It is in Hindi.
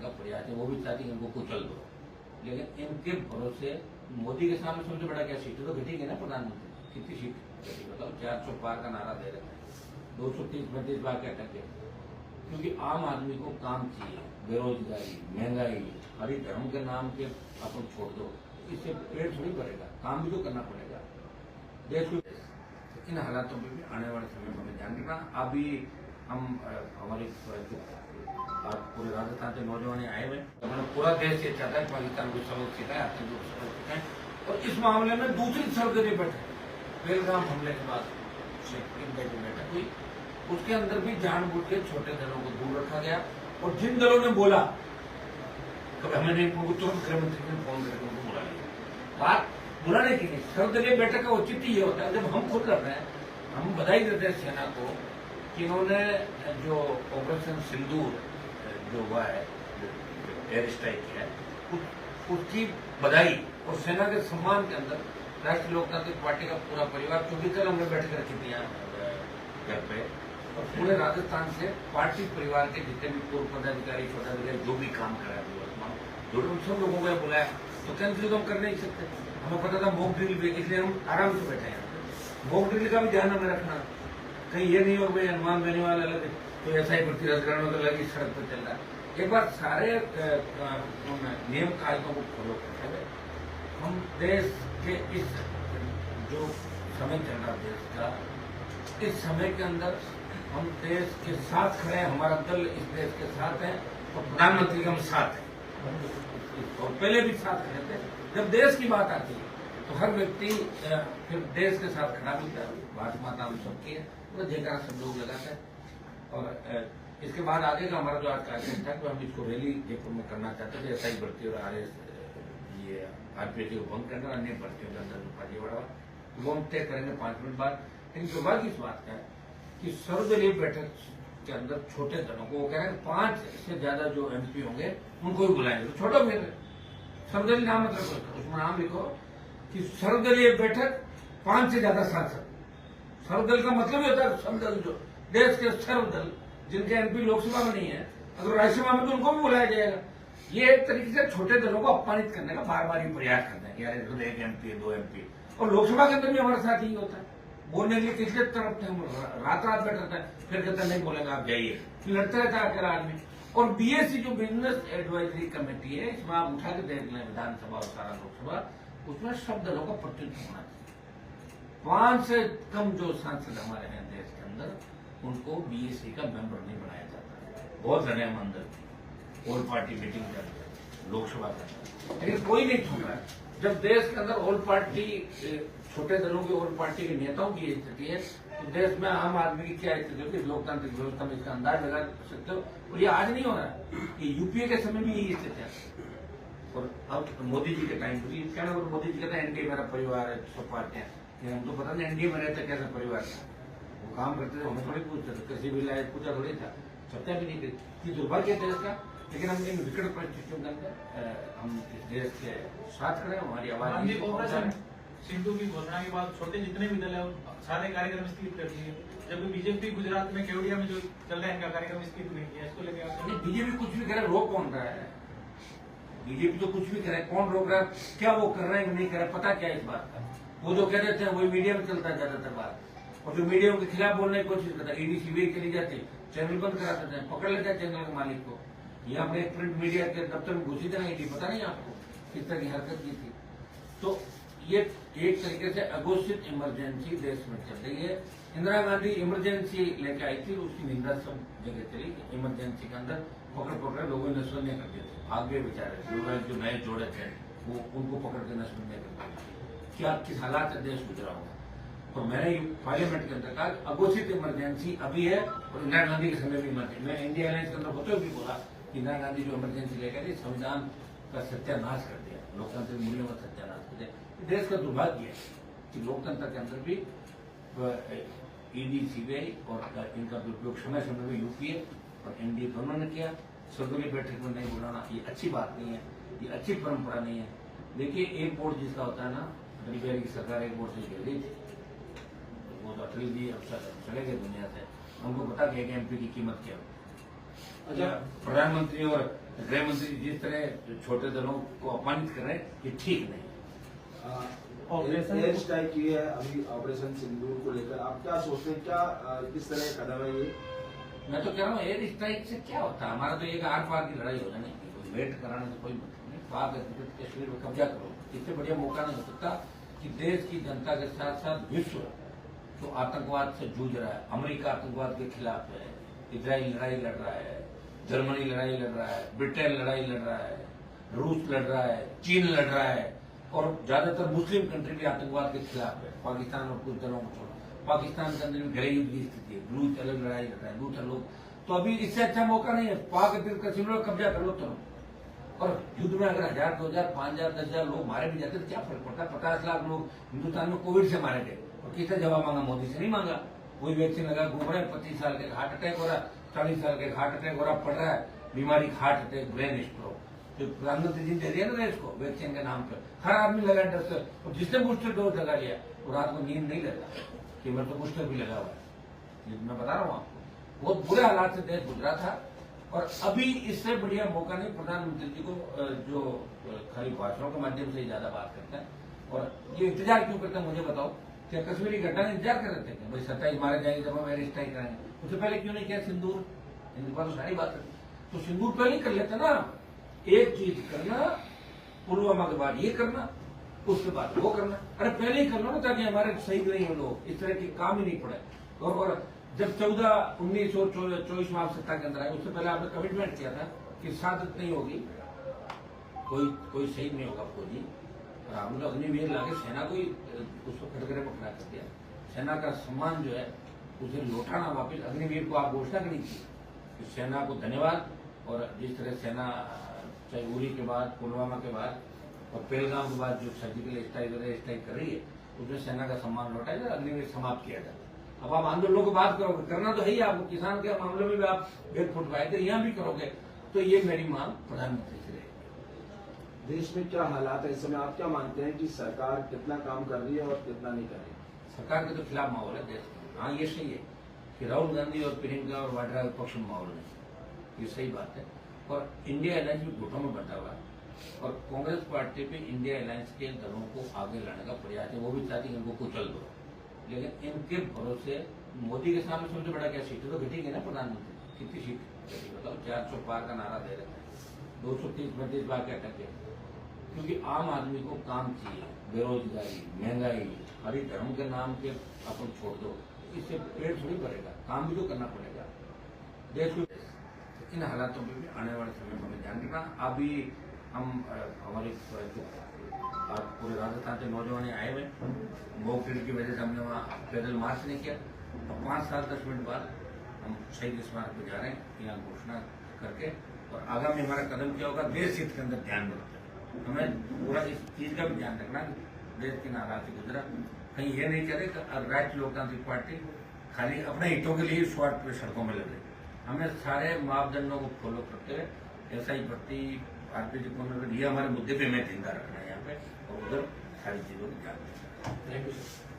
का प्रयास है, वो भी चाहती है इनको कुचल दो, लेकिन इनके भरोसे मोदी के सामने सबसे बड़ा क्या सीट है, तो घटेगी ना प्रधानमंत्री, कितनी सीट घटी बताओ, 400 पार का नारा दे रहे हैं, 230-35 बार क्या टके, क्योंकि आम आदमी को काम चाहिए, बेरोजगारी, महंगाई, हरी धर्म के नाम के अपन छोड़ दो, इससे पेट थोड़ी भरेगा, काम भी तो करना पड़ेगा देश को। इन हालातों में भी आने वाले समय में हमें ध्यान रखना। अभी हम हमारे आज पूरे राजस्थान से नौजवान आए हुए, मतलब पूरा देश ये चाहता है पाकिस्तान को सबक सिखाए, आतंकी को सबक सिखाए, और इस मामले में दूसरी सर्वदलीय बैठक पहलगाम हमले के बाद बैठक हुई, उसके अंदर भी जानबूझ के छोटे दलों को दूर रखा गया, और जिन दलों ने बोला तो हमने तुरंत गृहमंत्री ने फोन करके उनको बुला लिया। बात बुलाने की नहीं, सर्वदलीय बैठक का औचित्य ये होता है, जब हम खुद कर रहे हैं, हम बधाई देते हैं सेना को कि इन्होंने जो ऑपरेशन सिंदूर जो हुआ है, एयर स्ट्राइक किया है, उसकी बधाई और सेना के सम्मान के अंदर राष्ट्रीय लोकतांत्रिक पार्टी का पूरा परिवार, क्योंकि कल हमने बैठक रखी थी घर पे, और पूरे राजस्थान से पार्टी परिवार के जितने भी पूर्व पदाधिकारी पदाधिकारी जो भी काम कर रहे हैं वर्तमान, जो उन सब लोगों को बुलाया, तो कैंसिल तो हम कर नहीं सकते, हमें पता था मॉक ड्रिल भी, इसलिए हम आराम से बैठे हैं। मॉक ड्रिल का भी ध्यान हमें रखना, कहीं ये नहीं हो भाई अनुमान देने वाला अलग तो ऐसा ही भर्ती रद्द करने वाला अलग ही सड़क पर चल रहा है। एक बार सारे नियम कायदों को फॉलो करते हुए हम देश के इस जो समय चल रहा देश का, इस समय के अंदर हम देश के साथ खड़े हैं, हमारा दल इस देश के साथ है, और प्रधानमंत्री के हम साथ हैं, और पहले भी साथ खड़े थे। जब देश की बात आती है तो हर व्यक्ति फिर देश के साथ खड़ा भी था, भारत माता हम सबकी है, वो जयकारा सब लोग लगाते हैं। और इसके बाद आगे का हमारा जो आज कार्यक्रम था, तो हम इसको रैली जयपुर में करना चाहते थे, SI भर्ती और ये RPSC को बंद करना, अन्य भर्तियों के अंदर फर्जीवाड़ा, वो हम तय करेंगे 5 मिनट बाद। लेकिन दुर्भाग्य इस बात का है कि सर्वदलीय बैठक के अंदर छोटे दलों को, वो कह रहे हैं 5 से ज्यादा जो MP होंगे उनको भी बुलाएंगे, तो छोड़ो फिर सर्वदलीय नाम मत रखो, उसमें नाम लिखो कि सर्वदलीय बैठक 5 से ज्यादा सांसद। सर्वदल का मतलब ही होता है सब दल, जो देश के सर्वदल जिनके MP लोकसभा में नहीं है, अगर राज्यसभा में तो उनको भी बुलाया जाएगा। ये एक तरीके से छोटे दलों को अपमानित करने का बार बार ही प्रयास करते हैं, यार इसको 1 MP 2 MP, और लोकसभा के अंदर भी हमारे साथ ही होता है, बोलने के लिए किसके तरफ थे हम, रात रात बैठा था, फिर कहता नहीं बोलेगा आप जाइए, फिर लड़ता रहता है अकेला आदमी। और BSc जो बिजनेस एडवाइजरी कमेटी है, इसमें आप उठा के देख लें विधानसभा और सारा लोकसभा, उसमें सब दलों का प्रतिनिधित्व होना चाहिए। 5 से कम जो सांसद हमारे हैं देश के अंदर, उनको BSc का मेंबर नहीं बनाया जाता। बहुत लड़े हम अंदर ऑल पार्टी मीटिंग के अंदर, लोकसभा के अंदर, लेकिन कोई नहीं छोड़ रहा है। जब देश के अंदर ऑल पार्टी, छोटे दलों की ऑल पार्टी के नेताओं की स्थिति है, तो देश में आम आदमी की क्या स्थिति होगी, लोकतांत्रिक व्यवस्था में इसका अंदाज लगा सकते हो। और ये आज नहीं हो रहा है, कि UPA के समय भी यही स्थिति है, और अब मोदी जी के टाइम पर क्या ना, मोदी जी कहते हैं NDA मेरा परिवार है, सब पार्टियां, हम तो पता नहीं NDA में रहते कैसा परिवार था, वो काम करते थे, हमें थोड़ी पूछते थे, किसी भी लायक पूछा थोड़ी था, चर्चा भी नहीं की। ये दुर्भाग्य देश का, लेकिन हम इन विकट परिस्थितियों के अंदर हम इस देश के साथ खड़े, हमारी आवाज। सिंधु की घोषणा के बाद छोटे जितने भी दल है सारे कार्यक्रम स्थगित कर दिए, जबकि बीजेपी गुजरात में केवड़िया में जो चल रहा है इनका कार्यक्रम स्थगित नहीं किया, इसको लेकर बीजेपी कुछ भी करे, रोक कौन रहा है? बीजेपी तो कुछ भी करे, कौन रोक रहा है? क्या वो कर रहे हैं कि नहीं कर रहे, पता क्या है इस बात का? वो जो कह देते हैं वही मीडिया में चलता है ज्यादातर बात, और जो मीडिया के खिलाफ बोलने की कोशिश करता है, ED CBI चली जाती, चैनल बंद करा देते हैं, पकड़ लेते हैं चैनल के मालिक को। ये हमने एक प्रिंट मीडिया के दफ्तर में घुसी था, पता नहीं आपको किस तरह की हरकत की थी। तो ये एक तरीके से अघोषित इमरजेंसी देश में चल रही है। इंदिरा गांधी इमरजेंसी लेके आई थी, उसकी निंदा सब जगह चली। इमरजेंसी के अंदर पकड़ लोगों ने नशबंदियां कर दिए थे, भाग गए बेचारे, जो नए जोड़े थे वो उनको पकड़ के नशबंदियां कर दी। क्या किस हालात से देश गुजरा होगा। और मैंने पार्लियामेंट के अंदर कहा अघोषित इमरजेंसी अभी है, और इंदिरा गांधी के समय भी इमरजेंसी। मैं इंडिया अलायंस के अंदर होते हुए भी बोला कि इंदिरा गांधी जो इमरजेंसी लेकर आई, संविधान का सत्यानाश कर दिया, लोकतांत्रिक मूल्यों का सत्यानाश कर दिया। देश का दुर्भाग्य है कि लोकतंत्र के अंदर भी ED CBI और इनका दुरुपयोग समय समय में UPA और NDA दोनों ने किया। सर्वदलीय बैठक में नहीं बुलाना ये अच्छी बात नहीं है, ये अच्छी परंपरा नहीं है। देखिए एक बोर्ड जिसका होता है ना, अटल बिहारी की सरकार एक बोर्ड से गिर गई थी, वो तो अटल जी अब चले गए दुनिया से, उनको पता कि एक MP की कीमत क्या हो। अच्छा, प्रधानमंत्री और गृह मंत्री जिस तरह छोटे दलों को अपमानित कर रहे हैं, ये ठीक नहीं। ऑपरेशन एयर स्ट्राइक की है अभी ऑपरेशन सिंदूर को लेकर, आप क्या सोचते हैं, क्या किस तरह का कदम है ये? मैं तो कह रहा हूँ एयर स्ट्राइक से क्या होता है, हमारा तो एक आर पार की लड़ाई हो जाने की, कोई वेट कराने से कोई मतलब नहीं। पाक अधिकृत कश्मीर में कब्जा करो, इससे बढ़िया मौका नहीं हो सकता कि देश की जनता के साथ साथ विश्व जो आतंकवाद से जूझ रहा है, अमेरिका आतंकवाद के खिलाफ है, इजराइल लड़ाई लड़ रहा है, जर्मनी लड़ाई लड़ रहा है, ब्रिटेन लड़ाई लड़ रहा है, रूस लड़ रहा है, चीन लड़ रहा है, और ज्यादातर मुस्लिम कंट्री भी आतंकवाद के खिलाफ है, पाकिस्तान और कुछ दलों को छोड़। पाकिस्तान के अंदर भी गृह युद्ध की स्थिति है, बलूच अलग लड़ाई लड़ रहा है, दूसरे लोग, तो अभी इससे अच्छा मौका नहीं है। पाक अधिकृत कश्मीर में कब्जा कर लो तुम, और युद्ध में अगर 1000, 2000, 5000, 10,000 लोग मारे भी जाते तो क्या फर्क पड़ता? 50 लाख लोग हिंदुस्तान में कोविड से मारे गए, और किसने जवाब मांगा? मोदी से नहीं मांगा। कोई वैक्सीन लगा घूम रहा है, 25 साल के हार्ट अटैक हो रहा है, 40 साल के हार्ट अटैक हो रहा, पड़ रहा है बीमारी, हार्ट अटैक, ब्रेन स्ट्रोक, जो प्रधानमंत्री जी ने दे दिया ना देश को वैक्सीन के नाम पर। हर आदमी लगा डर से, और जिसने बूस्टर डोज लगा लिया वो रात को नींद नहीं लेता, केवल तो बूस्टर भी लगा हुआ है। ये मैं बता रहा हूँ आपको, बहुत बुरे हालात से देश गुजरा था, और अभी इससे बढ़िया मौका नहीं। प्रधानमंत्री जी को जो खाली भाषणों के माध्यम से ही ज्यादा बात करते हैं, और ये इंतजार क्यों करते हैं मुझे बताओ? क्या कश्मीरी घटना का इंतजार कर रहे थे कि भाई 27 मारे जाएंगे जब हम एयर स्ट्राइक करेंगे? उससे पहले क्यों नहीं किया सिंदूर? इनके पास तो सारी बात है, तो सिंदूर पहले ही कर लेते ना। एक चीज करना, पुलवामा के बाद ये करना, उसके बाद वो करना, अरे पहले ही कर लो ना, ताकि हमारे शहीद नहीं हो लोग, इस तरह के काम ही नहीं पड़े। और जब 19 और 24 में आप सत्ता के अंदर आए, उससे पहले आपने कमिटमेंट किया था कि शहादत नहीं होगी, कोई शहीद नहीं होगा फौजी, और आपने तो अग्निवीर लाके सेना को ही उसको कटघरे पर खड़ा कर दिया। सेना का सम्मान जो है उसे लौटाना वापिस, अग्निवीर को आप घोषणा करी थी कि सेना को धन्यवाद, और जिस तरह सेना चाहे उरी के बाद, पुलवामा के बाद और पहलगाम के बाद जो सर्जिकल स्ट्राइक कर रही है, उसमें सेना का सम्मान लौटाया जाए, अग्निवीर समाप्त किया जाए। अब आप आंदोलनों की बात करोगे, करना तो है ही आपको, किसान के मामले में भी आप एक फुटवाए थे, यहाँ भी करोगे, तो ये मेरी मांग प्रधानमंत्री से रहेगी। देश में क्या हालात है इस समय, आप क्या मानते हैं कि सरकार कितना काम कर रही है और कितना नहीं कर रही? सरकार के तो खिलाफ माहौल है देश में। हाँ, ये सही है कि राहुल गांधी और प्रियंका और वाड्रा के पक्ष में माहौल नहीं, ये सही बात है। और इंडिया अलायंस भी गुटों में बंटा हुआ है, और कांग्रेस पार्टी भी इंडिया अलायंस के दलों को आगे लाने का प्रयास है, वो भी चाहती है इनको कुचल दो, लेकिन इनके भरोसे मोदी के सामने सबसे बड़ा क्या? सीटें तो घटेंगे ना प्रधानमंत्री, कितनी सीट घटी बताओ? 400 पार का नारा दे रहे हैं, 230-32 बार क्या करते हैं? क्योंकि आम आदमी को काम चाहिए, बेरोजगारी, महंगाई, हरि धर्म के नाम पे अपन छोड़ दो, इससे पेट थोड़ी भरेगा, काम भी तो करना पड़ेगा देश को। इन हालातों में भी आने वाले समय में हमें ध्यान रखना। अभी हम हमारे आज पूरे राजस्थान से नौजवान आए हुए, मॉक ड्रिल की वजह से हमने वहाँ पैदल मार्च नहीं किया, और 5-7-10 मिनट बाद हम शहीद स्मारक पर जा रहे हैं यहाँ घोषणा करके, और आगामी हमारा कदम क्या होगा? देश हित के अंदर ध्यान रखते हैं, हमें पूरा इस चीज का भी ध्यान रखना कि देश किन हालात से गुजरा, कहीं ये नहीं करे कि राष्ट्रीय लोकतांत्रिक पार्टी खाली अपने हितों के लिए स्वार्थ पे सड़कों में लगे। हमें सारे मापदंडों को फॉलो करते हुए ऐसा ही भर्ती, भारतीय जनता ये हमारे मुद्दे पे हमें जिंदा रखना है यहाँ पे, और उधर सारी चीजों को ध्यान रखना है। Thank you sir.